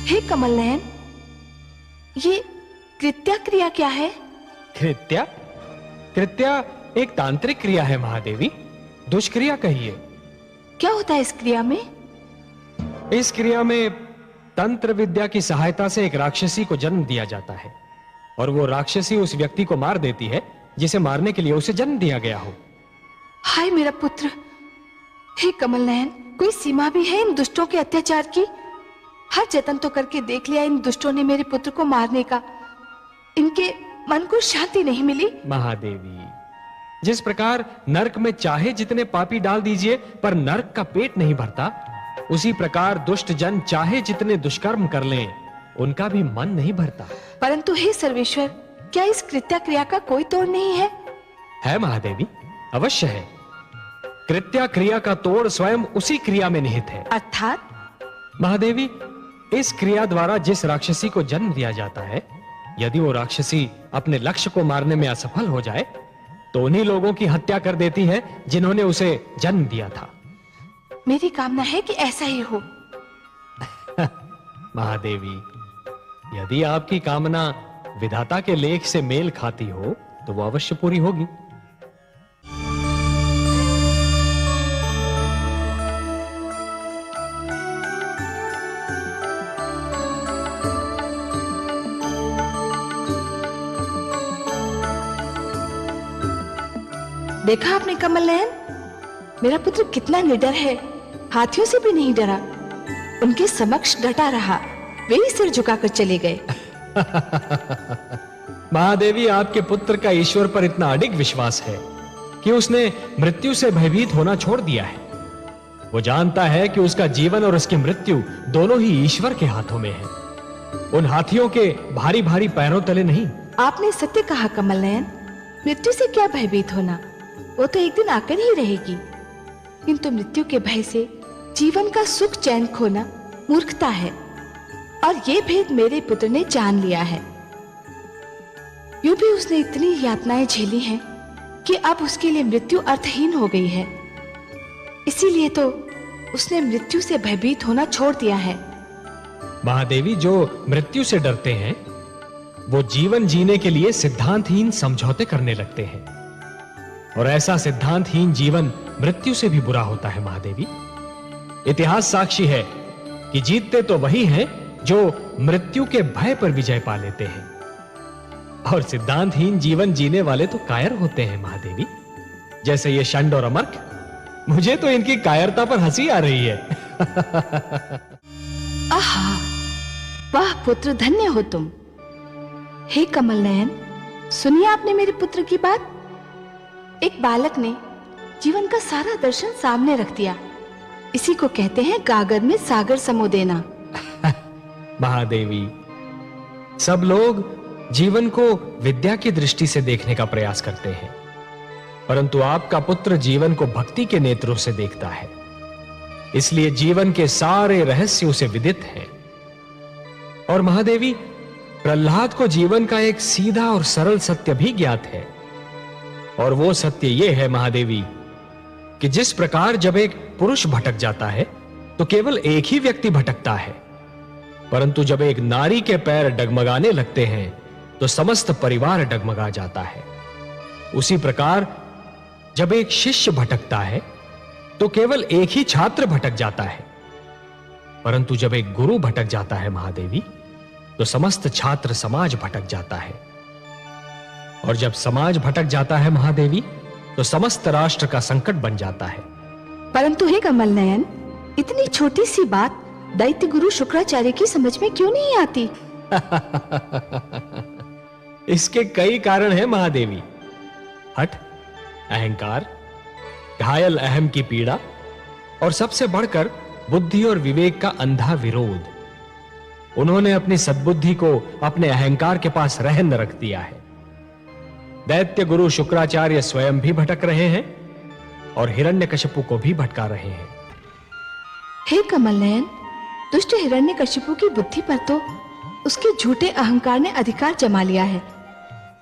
हे कमल नयन, ये कृत्या क्रिया क्या है? कृत्या? कृत्या एक तांत्रिक क्रिया है महादेवी, दुष्क्रिया कहिए। क्या होता है इस क्रिया में? इस क्रिया में तंत्र विद्या की सहायता से एक राक्षसी को जन्म दिया जाता है और वो राक्षसी उस व्यक्ति को मार देती है जिसे मारने के लिए उसे जन्म दिया गया हो। हाय मेरा पुत्र। हे कमल नयन, कोई सीमा भी है इन दुष्टों के अत्याचार की? हर जतन तो करके देख लिया इन दुष्टों ने मेरे पुत्र को मारने का, इनके मन को शांति नहीं मिली। महादेवी, जिस प्रकार नरक में चाहे जितने पापी डाल दीजिए पर नरक का पेट नहीं भरता, उसी प्रकार दुष्ट जन चाहे जितने दुष्कर्म कर लें, उनका भी मन नहीं भरता। परंतु हे सर्वेश्वर, क्या इस कृत्या क्रिया का कोई तोड़ नहीं है? है महादेवी, अवश्य है। कृत्या क्रिया का तोड़ स्वयं उसी क्रिया में निहित है। अर्थात? महादेवी, इस क्रिया द्वारा जिस राक्षसी को जन्म दिया जाता है, यदि वो राक्षसी अपने लक्ष्य को मारने में असफल हो जाए तो उन्हीं लोगों की हत्या कर देती है जिन्होंने उसे जन्म दिया था। मेरी कामना है कि ऐसा ही हो। महादेवी, यदि आपकी कामना विधाता के लेख से मेल खाती हो तो वो अवश्य पूरी होगी। देखा आपने कमल नयन, मेरा पुत्र कितना निडर है, हाथियों से भी नहीं डरा, उनके समक्ष डटा रहा, वे ही सिर झुकाकर चले गए। महादेवी, आपके पुत्र का ईश्वर पर इतना अडिग विश्वास है कि उसने मृत्यु से भयभीत होना छोड़ दिया है। वो जानता है कि उसका जीवन और उसकी मृत्यु दोनों ही ईश्वर के हाथों में है, उन हाथियों के भारी भारी पैरों तले नहीं। आपने सत्य कहा कमल नयन, मृत्यु से क्या भयभीत होना, वो तो एक दिन आकर ही रहेगी। किंतु मृत्यु के भय से जीवन का सुख चैन खोना मूर्खता है, और ये भेद मेरे पुत्र ने जान लिया है। यूं भी उसने इतनी यातनाएं झेली हैं कि अब उसके लिए मृत्यु अर्थहीन हो गई है। इसीलिए तो उसने मृत्यु से भयभीत होना छोड़ दिया है। महादेवी, जो मृत्यु से डरते हैं वो जीवन जीने के लिए सिद्धांतहीन समझौते करने लगते हैं, और ऐसा सिद्धांतहीन जीवन मृत्यु से भी बुरा होता है। महादेवी, इतिहास साक्षी है कि जीतते तो वही हैं जो मृत्यु के भय पर विजय पा लेते हैं, और सिद्धांतहीन जीवन जीने वाले तो कायर होते हैं। महादेवी, जैसे ये षंड और अमर्क, मुझे तो इनकी कायरता पर हंसी आ रही है। आहा, वाह पुत्र, धन्य हो तुम। हे कमल नयन, सुनिए आपने मेरे पुत्र की बात। एक बालक ने जीवन का सारा दर्शन सामने रख दिया, इसी को कहते हैं गागर में सागर समो देना। महादेवी, सब लोग जीवन को विद्या की दृष्टि से देखने का प्रयास करते हैं, परंतु आपका पुत्र जीवन को भक्ति के नेत्रों से देखता है, इसलिए जीवन के सारे रहस्य उसे विदित हैं। और महादेवी, प्रहलाद को जीवन का एक सीधा और सरल सत्य भी ज्ञात है, और वो सत्य ये है महादेवी कि जिस प्रकार जब एक पुरुष भटक जाता है तो केवल एक ही व्यक्ति भटकता है, परंतु जब एक नारी के पैर डगमगाने लगते हैं तो समस्त परिवार डगमगा जाता है। उसी प्रकार जब एक शिष्य भटकता है तो केवल एक ही छात्र भटक जाता है, परंतु जब एक गुरु भटक जाता है महादेवी, तो समस्त छात्र समाज भटक जाता है, और जब समाज भटक जाता है महादेवी, तो समस्त राष्ट्र का संकट बन जाता है। परंतु हे कमल नयन, इतनी छोटी सी बात दैत्य गुरु शुक्राचार्य की समझ में क्यों नहीं आती? इसके कई कारण हैं महादेवी। हठ, अहंकार, घायल अहम की पीड़ा, और सबसे बढ़कर बुद्धि और विवेक का अंधा विरोध। उन्होंने अपनी सद्बुद्धि को अपने अहंकार के पास रहन रख दिया है। दैत्य गुरु शुक्राचार्य स्वयं भी भटक रहे हैं और हिरण्यकशिपु को भी भटका रहे हैं। हे कमल नयन, दुष्ट हिरण्यकशिपु की बुद्धि पर तो उसके झूठे अहंकार ने अधिकार जमा लिया है।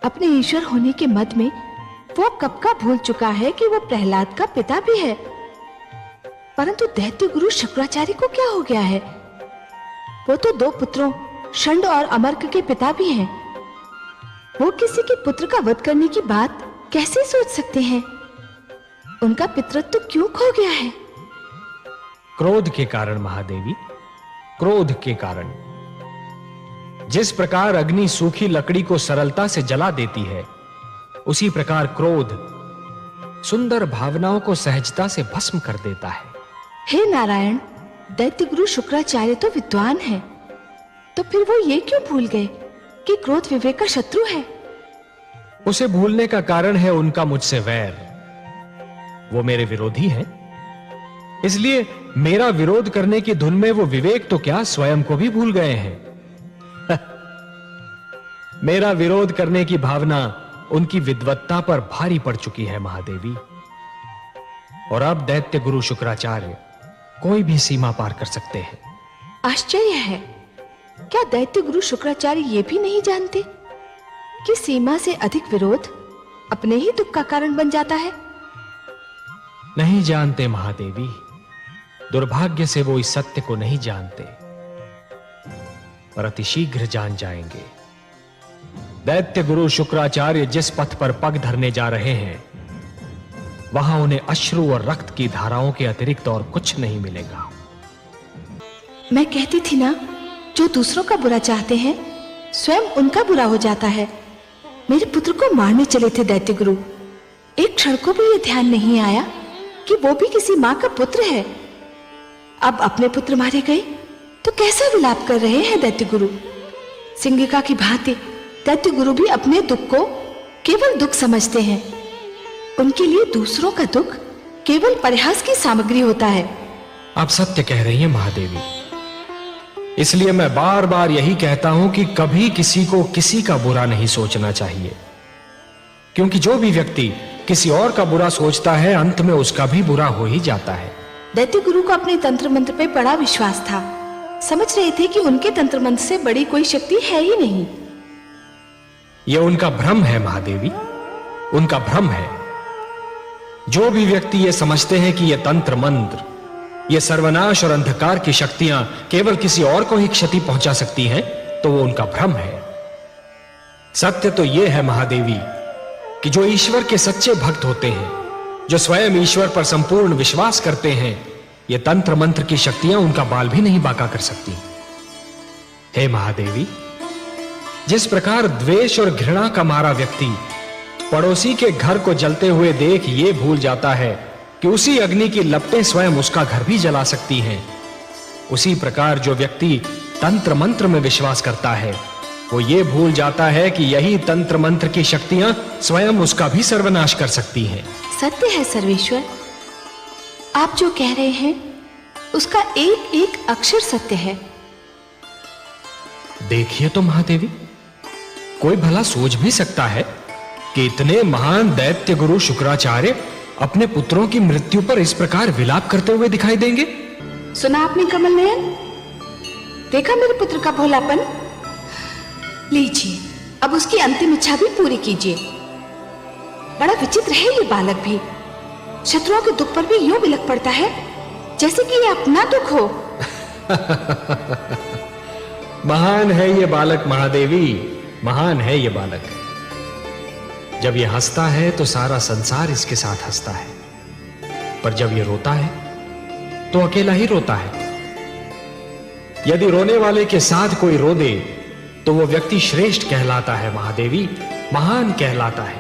अपने ईश्वर होने के मद में वो कब का भूल चुका है कि वो प्रहलाद का पिता भी है। परंतु दैत्य गुरु शुक्राचार्य को क्या हो गया है? वो तो 2 पुत्रों षंड और अमर्क के पिता भी हैं। वो किसी के पुत्र का वध करने की बात कैसे सोच सकते हैं? उनका पितृत्व क्यों खो गया है? क्रोध के कारण महादेवी, क्रोध के कारण। जिस प्रकार अग्नि सूखी लकड़ी को सरलता से जला देती है, उसी प्रकार क्रोध सुंदर भावनाओं को सहजता से भस्म कर देता है। हे नारायण, दैत्य गुरु शुक्राचार्य तो विद्वान हैं, तो फिर वो ये क्यों भूल गए कि क्रोध विवेक का शत्रु है? उसे भूलने का कारण है उनका मुझसे वैर। वो मेरे विरोधी हैं, इसलिए मेरा विरोध करने की धुन में वो विवेक तो क्या स्वयं को भी भूल गए हैं। मेरा विरोध करने की भावना उनकी विद्वत्ता पर भारी पड़ चुकी है महादेवी। और अब दैत्य गुरु शुक्राचार्य कोई भी सीमा पार कर सकते हैं। आश्चर्य है, क्या दैत्य गुरु शुक्राचार्य ये भी नहीं जानते कि सीमा से अधिक विरोध अपने ही दुख का कारण बन जाता है? नहीं जानते महादेवी, दुर्भाग्य से वो इस सत्य को नहीं जानते, पर अतिशीघ्र जान जाएंगे। दैत्य गुरु शुक्राचार्य जिस पथ पर पग धरने जा रहे हैं, वहां उन्हें अश्रु और रक्त की धाराओं के अतिरिक्त और कुछ नहीं मिलेगा। मैं कहती थी ना, जो दूसरों का बुरा चाहते हैं स्वयं उनका बुरा हो जाता है। मेरे पुत्र को मारने चले थे दैत्य गुरु, एक क्षण को भी ये ध्यान नहीं आया कि वो भी किसी मां का पुत्र है। अब अपने पुत्र मारे गए तो कैसा विलाप कर रहे हैं दैत्य गुरु। सिंगिका की भांति दैत्य गुरु भी अपने दुख को केवल दुख समझते हैं। उनके लिए दूसरों का दुख केवल परिहास की सामग्री होता है। आप सत्य कह रही हैं महादेवी, इसलिए मैं बार बार यही कहता हूं कि कभी किसी को किसी का बुरा नहीं सोचना चाहिए, क्योंकि जो भी व्यक्ति किसी और का बुरा सोचता है, अंत में उसका भी बुरा हो ही जाता है। दैत्य गुरु को अपने तंत्र मंत्र पे बड़ा विश्वास था। समझ रहे थे कि उनके तंत्र मंत्र से बड़ी कोई शक्ति है ही नहीं। यह उनका भ्रम है महादेवी, उनका भ्रम है। जो भी व्यक्ति ये समझते हैं कि यह तंत्र मंत्र, ये सर्वनाश और अंधकार की शक्तियां केवल किसी और को ही क्षति पहुंचा सकती हैं, तो वो उनका भ्रम है। सत्य तो यह है महादेवी कि जो ईश्वर के सच्चे भक्त होते हैं, जो स्वयं ईश्वर पर संपूर्ण विश्वास करते हैं, ये तंत्र मंत्र की शक्तियां उनका बाल भी नहीं बांका कर सकती। हे महादेवी, जिस प्रकार द्वेष और घृणा का मारा व्यक्ति पड़ोसी के घर को जलते हुए देख ये भूल जाता है कि उसी अग्नि की लपटें स्वयं उसका घर भी जला सकती हैं, उसी प्रकार जो व्यक्ति तंत्र मंत्र में विश्वास करता है, वो ये भूल जाता है कि यही तंत्र मंत्र की शक्तियां स्वयं उसका भी सर्वनाश कर सकती हैं। सत्य है सर्वेश्वर, आप जो कह रहे हैं उसका एक एक अक्षर सत्य है। देखिए तो महादेवी, कोई भला सोच भी सकता है कि इतने महान दैत्य गुरु शुक्राचार्य अपने पुत्रों की मृत्यु पर इस प्रकार विलाप करते हुए दिखाई देंगे? सुना आपने कमल नयन? देखा मेरे पुत्र का भोलापन? लीजिए, अब उसकी अंतिम इच्छा भी पूरी कीजिए। बड़ा विचित्र है ये बालक भी, शत्रुओं के दुख पर भी यूं बिलख पड़ता है जैसे कि ये अपना दुख हो। महान है ये बालक महादेवी, महान है ये बालक। जब ये हंसता है तो सारा संसार इसके साथ हंसता है, पर जब ये रोता है तो अकेला ही रोता है। यदि रोने वाले के साथ कोई रो दे तो वो व्यक्ति श्रेष्ठ कहलाता है महादेवी, महान कहलाता है।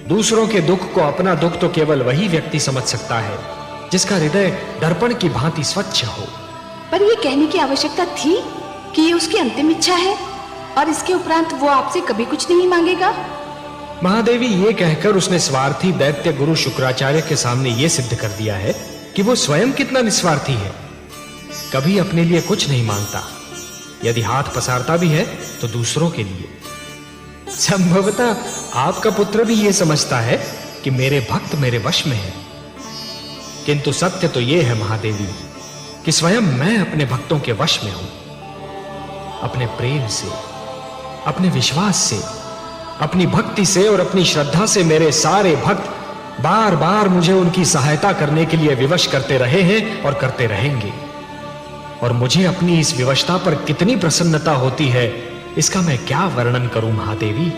दूसरों के दुख को अपना दुख तो केवल वही व्यक्ति समझ सकता है जिसका हृदय दर्पण की भांति स्वच्छ हो। पर यह कहने की आवश्यकता थी कि ये उसकी अंतिम इच्छा है और इसके उपरांत वो आपसे कभी कुछ नहीं मांगेगा? महादेवी, ये कहकर उसने स्वार्थी दैत्य गुरु शुक्राचार्य के सामने यह सिद्ध कर दिया है कि वो स्वयं कितना निस्वार्थी है, कभी अपने लिए कुछ नहीं मांगता। यदि हाथ पसारता भी है तो दूसरों के लिए। संभवतः आपका पुत्र भी यह समझता है कि मेरे भक्त मेरे वश में हैं, किंतु सत्य तो यह है महादेवी कि स्वयं मैं अपने भक्तों के वश में हूं। अपने प्रेम से, अपने विश्वास से, अपनी भक्ति से और अपनी श्रद्धा से मेरे सारे भक्त बार बार मुझे उनकी सहायता करने के लिए विवश करते रहे हैं और करते रहेंगे। और मुझे अपनी इस विवशता पर कितनी प्रसन्नता होती है, इसका मैं क्या वर्णन करूं महादेवी,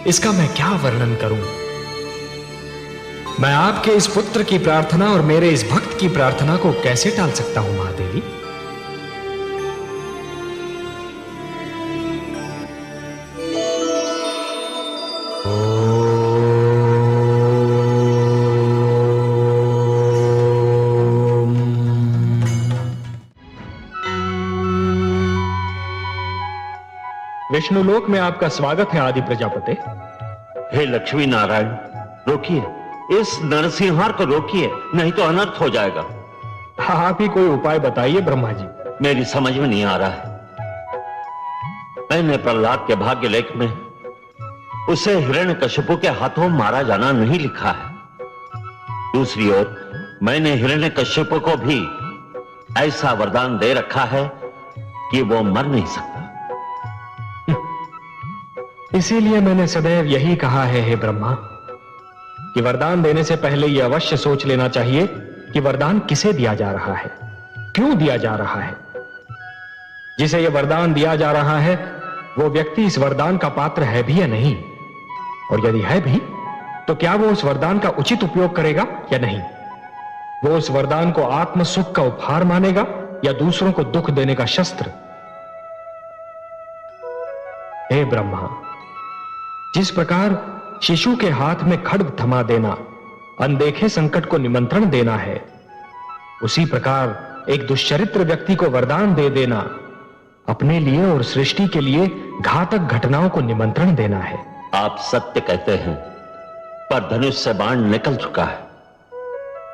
इसका मैं क्या वर्णन करूं। मैं आपके इस पुत्र की प्रार्थना और मेरे इस भक्त की प्रार्थना को कैसे टाल सकता हूं महादेवी। विष्णुलोक में आपका स्वागत है आदि प्रजापति। हे लक्ष्मी नारायण, रोकिए, इस नरसिंहार को रोकिए, नहीं तो अनर्थ हो जाएगा। आप ही कोई उपाय बताइए ब्रह्मा जी। मेरी समझ में नहीं आ रहा है। मैंने प्रहलाद के भाग्य लेख में उसे हिरण्यकशिपु के हाथों मारा जाना नहीं लिखा है। दूसरी ओर मैंने हिरण्यकशिपु को भी ऐसा वरदान दे रखा है कि वो मर नहीं सकता। इसीलिए मैंने सदैव यही कहा है हे ब्रह्मा, कि वरदान देने से पहले यह अवश्य सोच लेना चाहिए कि वरदान किसे दिया जा रहा है, क्यों दिया जा रहा है। जिसे यह वरदान दिया जा रहा है वो व्यक्ति इस वरदान का पात्र है भी या नहीं, और यदि है भी तो क्या वो उस वरदान का उचित उपयोग करेगा या नहीं। वो उस वरदान को आत्म सुख का उपहार मानेगा या दूसरों को दुख देने का शस्त्र। हे ब्रह्मा, जिस प्रकार शिशु के हाथ में खड्ग थमा देना अनदेखे संकट को निमंत्रण देना है, उसी प्रकार एक दुष्चरित्र व्यक्ति को वरदान दे देना अपने लिए और सृष्टि के लिए घातक घटनाओं को निमंत्रण देना है। आप सत्य कहते हैं, पर धनुष से बाण निकल चुका है।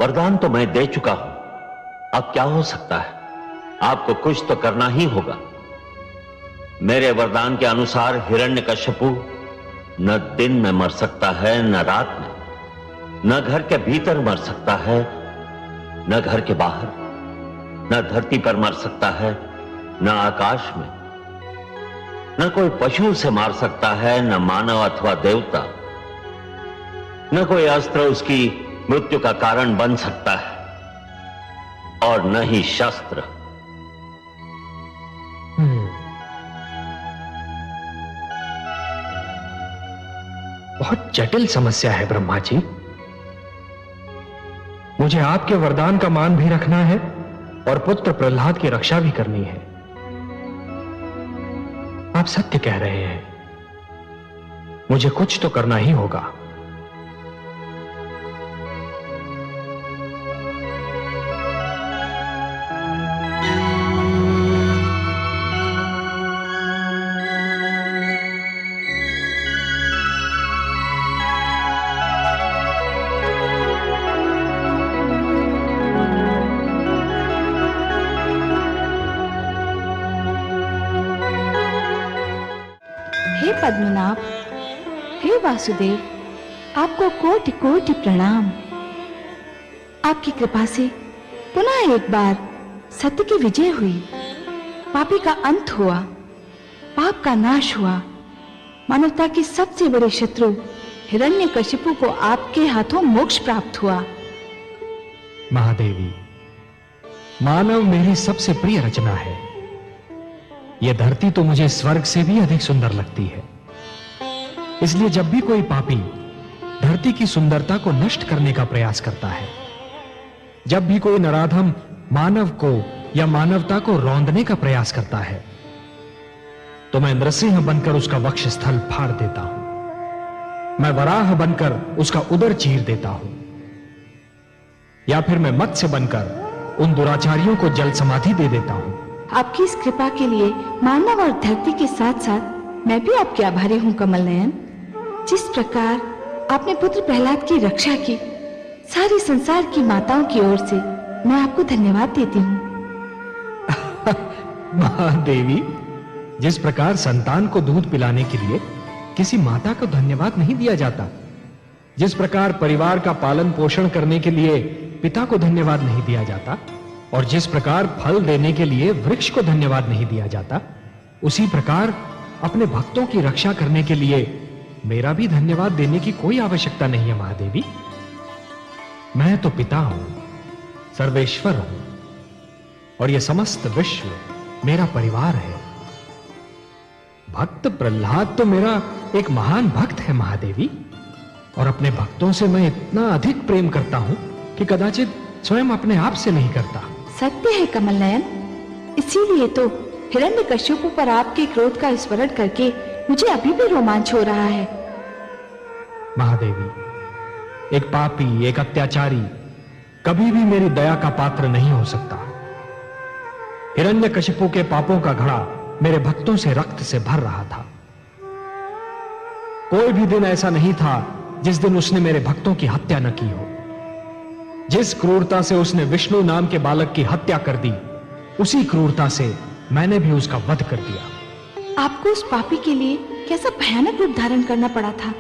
वरदान तो मैं दे चुका हूं, अब क्या हो सकता है। आपको कुछ तो करना ही होगा। मेरे वरदान के अनुसार हिरण्यकशिपु न दिन में मर सकता है, न रात में, न घर के भीतर मर सकता है, न घर के बाहर, न धरती पर मर सकता है, न आकाश में, न कोई पशु से मार सकता है, न मानव अथवा देवता, न कोई अस्त्र उसकी मृत्यु का कारण बन सकता है, और न ही शस्त्र। बहुत जटिल समस्या है ब्रह्मा जी। मुझे आपके वरदान का मान भी रखना है और पुत्र प्रहलाद की रक्षा भी करनी है। आप सत्य कह रहे हैं, मुझे कुछ तो करना ही होगा। हे पद्मनाभ, हे वासुदेव, आपको कोटि कोटि प्रणाम। आपकी कृपा से पुनः एक बार सत्य की विजय हुई, पापी का अंत हुआ, पाप का नाश हुआ। मानवता के सबसे बड़े शत्रु हिरण्यकशिपु को आपके हाथों मोक्ष प्राप्त हुआ। महादेवी, मानव मेरी सबसे प्रिय रचना है। यह धरती तो मुझे स्वर्ग से भी अधिक सुंदर लगती है। इसलिए जब भी कोई पापी धरती की सुंदरता को नष्ट करने का प्रयास करता है, जब भी कोई नराधम मानव को या मानवता को रौंदने का प्रयास करता है, तो मैं नरसिंह बनकर उसका वक्ष स्थल फाड़ देता हूं। मैं वराह बनकर उसका उदर चीर देता हूं, या फिर मैं मत्स्य बनकर उन दुराचारियों को जल समाधि दे देता हूं। आपकी इस कृपा के लिए मानव और धरती के साथ साथ मैं भी आपके आभारी हूँ कमल नयन। जिस प्रकार आपने पुत्र प्रहलाद की रक्षा की, सारी संसार की माताओं की ओर से मैं आपको धन्यवाद देती हूँ। महादेवी, जिस प्रकार संतान को दूध पिलाने के लिए किसी माता को धन्यवाद नहीं दिया जाता, जिस प्रकार परिवार का पालन पोषण करने के लिए पिता को धन्यवाद नहीं दिया जाता, और जिस प्रकार फल देने के लिए वृक्ष को धन्यवाद नहीं दिया जाता, उसी प्रकार अपने भक्तों की रक्षा करने के लिए मेरा भी धन्यवाद देने की कोई आवश्यकता नहीं है महादेवी। मैं तो पिता हूं, सर्वेश्वर हूं। और यह समस्त विश्व मेरा परिवार है। भक्त प्रहलाद तो मेरा एक महान भक्त है महादेवी, और अपने भक्तों से मैं इतना अधिक प्रेम करता हूं कि कदाचित स्वयं अपने आप से नहीं करता। सत्य है कमल नयन, इसीलिए तो हिरण्यकश्यप पर आपके क्रोध का स्मरण करके मुझे अभी भी रोमांच हो रहा है। महादेवी, एक पापी, एक अत्याचारी कभी भी मेरी दया का पात्र नहीं हो सकता। हिरण्यकशिपु के पापों का घड़ा मेरे भक्तों से रक्त से भर रहा था। कोई भी दिन ऐसा नहीं था जिस दिन उसने मेरे भक्तों की हत्या न की हो। जिस क्रूरता से उसने विष्णु नाम के बालक की हत्या कर दी, उसी क्रूरता से मैंने भी उसका वध कर दिया। आपको उस पापी के लिए कैसा भयानक रूप धारण करना पड़ा था?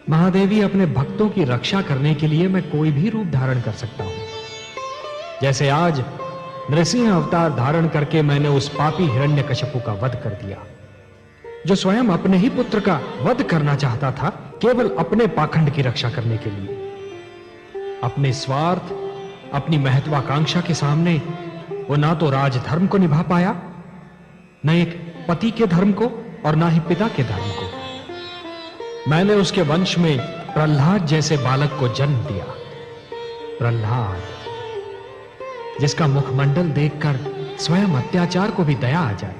महादेवी, अपने भक्तों की रक्षा करने के लिए मैं कोई भी रूप धारण कर सकता हूं। जैसे आज नृसिंह अवतार धारण करके मैंने उस पापी हिरण्यकशिपु का वध कर दिया, जो स्वयं अपने ही पुत्र का वध करना चाहता था, केवल अपने पाखंड की रक्षा करने के लिए। अपने स्वार्थ, अपनी महत्वाकांक्षा के सामने वो ना तो राजधर्म को निभा पाया, न एक पति के धर्म को, और ना ही पिता के धर्म को। मैंने उसके वंश में प्रहलाद जैसे बालक को जन्म दिया। प्रहलाद, जिसका मुखमंडल देखकर स्वयं अत्याचार को भी दया आ जाए।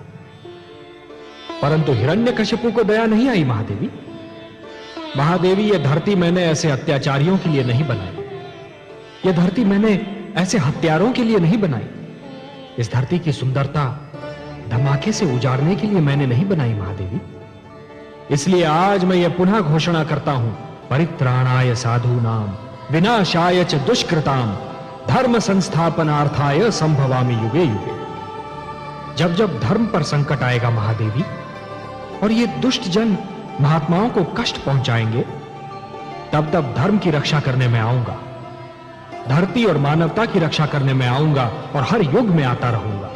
परंतु हिरण्यकशिपु को दया नहीं आई महादेवी। महादेवी, यह धरती मैंने ऐसे अत्याचारियों के लिए नहीं बनाई। यह धरती मैंने ऐसे हत्यारों के लिए नहीं बनाई। इस धरती की सुंदरता धमाके से उजाड़ने के लिए मैंने नहीं बनाई महादेवी। इसलिए आज मैं यह पुनः घोषणा करता हूं, परित्राणाय साधूनां विनाशाय च दुष्कृतां धर्म संस्थापनार्थाय संभवामि युगे युगे। जब जब धर्म पर संकट आएगा महादेवी, और ये दुष्ट जन महात्माओं को कष्ट पहुंचाएंगे, तब तब धर्म की रक्षा करने में आऊंगा, धरती और मानवता की रक्षा करने में आऊंगा, और हर युग में आता रहूंगा।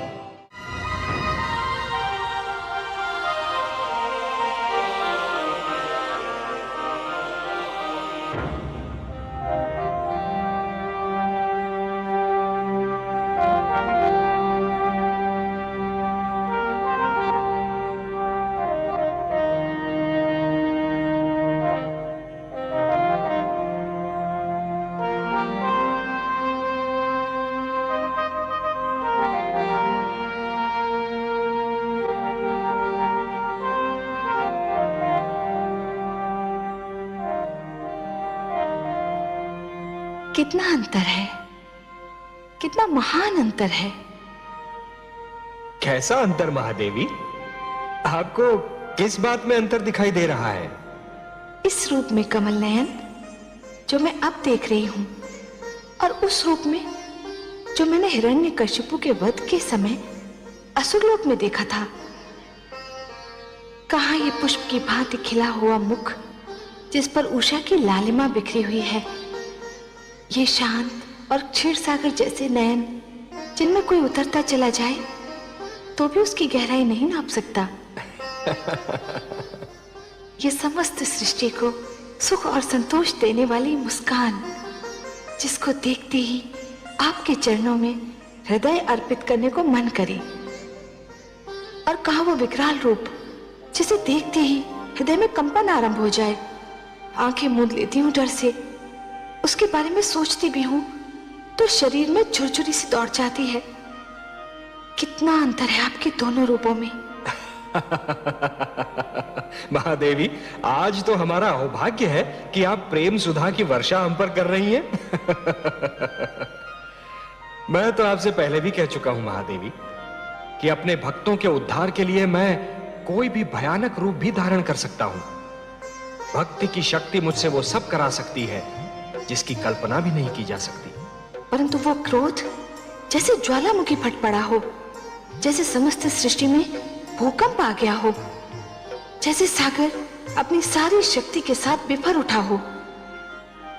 कितना अंतर है, कितना महान अंतर है। कैसा अंतर महादेवी? आपको किस बात में अंतर दिखाई दे रहा है? इस रूप में कमल नयन जो मैं अब देख रही हूं, और उस रूप में जो मैंने हिरण्यकशिपु के वध के समय असुरलोक में देखा था। कहां ये पुष्प की भांति खिला हुआ मुख, जिस पर उषा की लालिमा बिखरी हुई है, ये शांत और क्षीर सागर जैसे नयन, जिनमें कोई उतरता चला जाए तो भी उसकी गहराई नहीं नाप सकता। ये समस्त सृष्टि को सुख और संतोष देने वाली मुस्कान, जिसको देखते ही आपके चरणों में हृदय अर्पित करने को मन करे। और कहा वो विकराल रूप, जिसे देखते ही हृदय में कंपन आरंभ हो जाए। आंखें मूंद लेती हूं डर से, उसके बारे में सोचती भी हूं तो शरीर में झुरझुरी सी दौड़ जाती है। कितना अंतर है आपके दोनों रूपों में। महादेवी, आज तो हमारा सौभाग्य है कि आप प्रेम सुधा की वर्षा हम पर कर रही हैं। मैं तो आपसे पहले भी कह चुका हूं महादेवी कि अपने भक्तों के उद्धार के लिए मैं कोई भी भयानक रूप भी धारण कर सकता हूं। भक्ति की शक्ति मुझसे वो सब करा सकती है जिसकी कल्पना भी नहीं की जा सकती। परंतु वो क्रोध जैसे ज्वालामुखी फट पड़ा हो, जैसे समस्त सृष्टि में भूकंप आ गया हो, जैसे सागर अपनी सारी शक्ति के साथ बिफर उठा हो।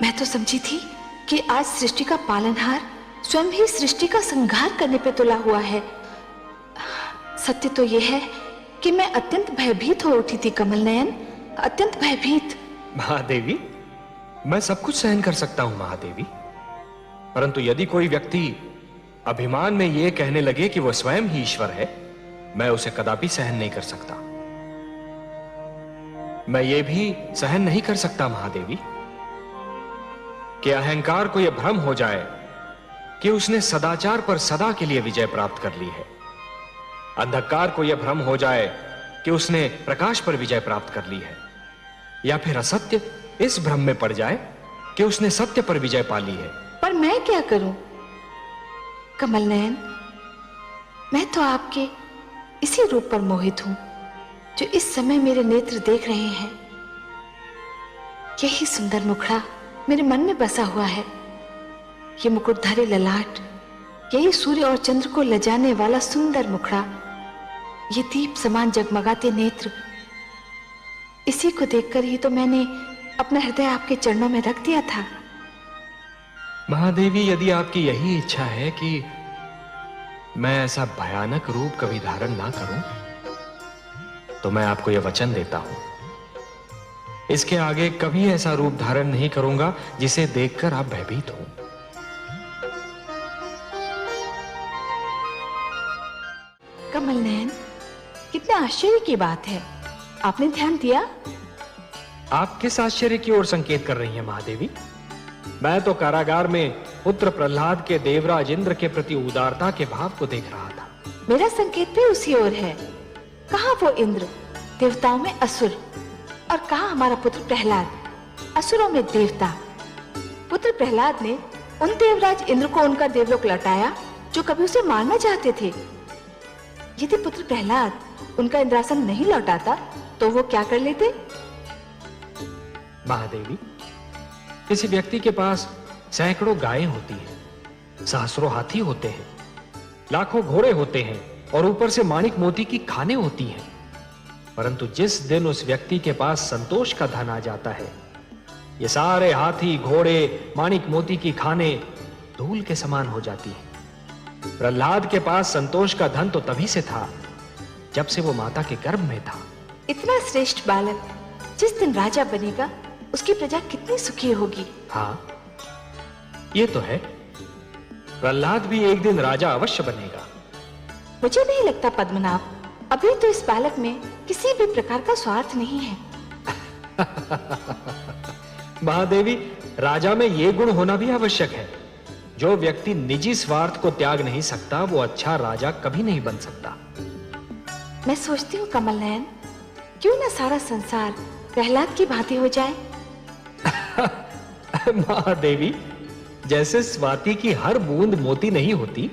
मैं तो समझी थी कि आज सृष्टि का पालनहार स्वयं ही सृष्टि का संहार करने पे तुला हुआ है। सत्य तो यह है कि मैं अत्यंत भयभीत हो उठी थी कमल नयन, अत्यंत भयभीत। महादेवी, मैं सब कुछ सहन कर सकता हूं महादेवी, परंतु यदि कोई व्यक्ति अभिमान में यह कहने लगे कि वो स्वयं ही ईश्वर है, मैं उसे कदापि सहन नहीं कर सकता। मैं ये भी सहन नहीं कर सकता महादेवी कि अहंकार को यह भ्रम हो जाए कि उसने सदाचार पर सदा के लिए विजय प्राप्त कर ली है। अंधकार को यह भ्रम हो जाए कि उसने प्रकाश पर विजय प्राप्त कर ली है, या फिर असत्य इस भ्रम में पड़ जाए कि उसने सत्य पर विजय पा ली है। पर मैं क्या करूं कमल नयन? मैं तो आपके इसी रूप पर मोहित हूं जो इस समय मेरे नेत्र देख रहे हैं। यही सुंदर मुखड़ा मेरे मन में बसा हुआ है। ये मुकुटधारी ललाट, यही सूर्य और चंद्र को लजाने वाला सुंदर मुखड़ा, ये दीप समान जगमगाते नेत्र, इसी को देखकर ही तो मैंने अपना हृदय आपके चरणों में रख दिया था। महादेवी, यदि आपकी यही इच्छा है कि मैं ऐसा भयानक रूप कभी धारण ना करूं, तो मैं आपको यह वचन देता हूं, इसके आगे कभी ऐसा रूप धारण नहीं करूंगा जिसे देखकर आप भयभीत हो। कमल नयन, कितने आश्चर्य की बात है, आपने ध्यान दिया? आप किस आश्चर्य की ओर संकेत कर रही हैं महादेवी? मैं तो कारागार में पुत्र प्रहलाद के देवराज इंद्र के प्रति उदारता के भाव को देख रहा था। मेरा संकेत भी उसी ओर है। कहाँ वो इंद्र, देवताओं में असुर, और कहाँ हमारा पुत्र प्रहलाद, असुरों में देवता। पुत्र प्रहलाद ने उन देवराज इंद्र को उनका देवलोक लौटाया जो कभी उसे मारना चाहते थे। यदि पुत्र प्रहलाद उनका इंद्रासन नहीं लौटाता तो वो क्या कर लेते? महादेवी, किसी व्यक्ति के पास सैकड़ों गायें होती हैं, सहस्रों हाथी होते हैं, लाखों घोड़े होते हैं और ऊपर से माणिक मोती की खानें होती हैं, परंतु जिस दिन उस व्यक्ति के पास संतोष का धन आ जाता है, ये सारे हाथी, घोड़े, माणिक मोती की खानें धूल के समान हो जाती हैं। प्रहलाद के पास संतोष का धन तो तभी से था जब से वो माता के गर्भ में था। इतना श्रेष्ठ बालक जिस दिन राजा बनेगा, उसकी प्रजा कितनी सुखी होगी। हाँ, ये तो है, प्रहलाद भी एक दिन राजा अवश्य बनेगा। मुझे नहीं लगता पद्मनाभ, अभी तो इस बालक में किसी भी प्रकार का स्वार्थ नहीं है। महादेवी, राजा में ये गुण होना भी आवश्यक है। जो व्यक्ति निजी स्वार्थ को त्याग नहीं सकता, वो अच्छा राजा कभी नहीं बन सकता। मैं सोचती हूँ कमल नयन, क्यों ना सारा संसार प्रहलाद की भांति हो जाए। महादेवी, जैसे स्वाति की हर बूंद मोती नहीं होती,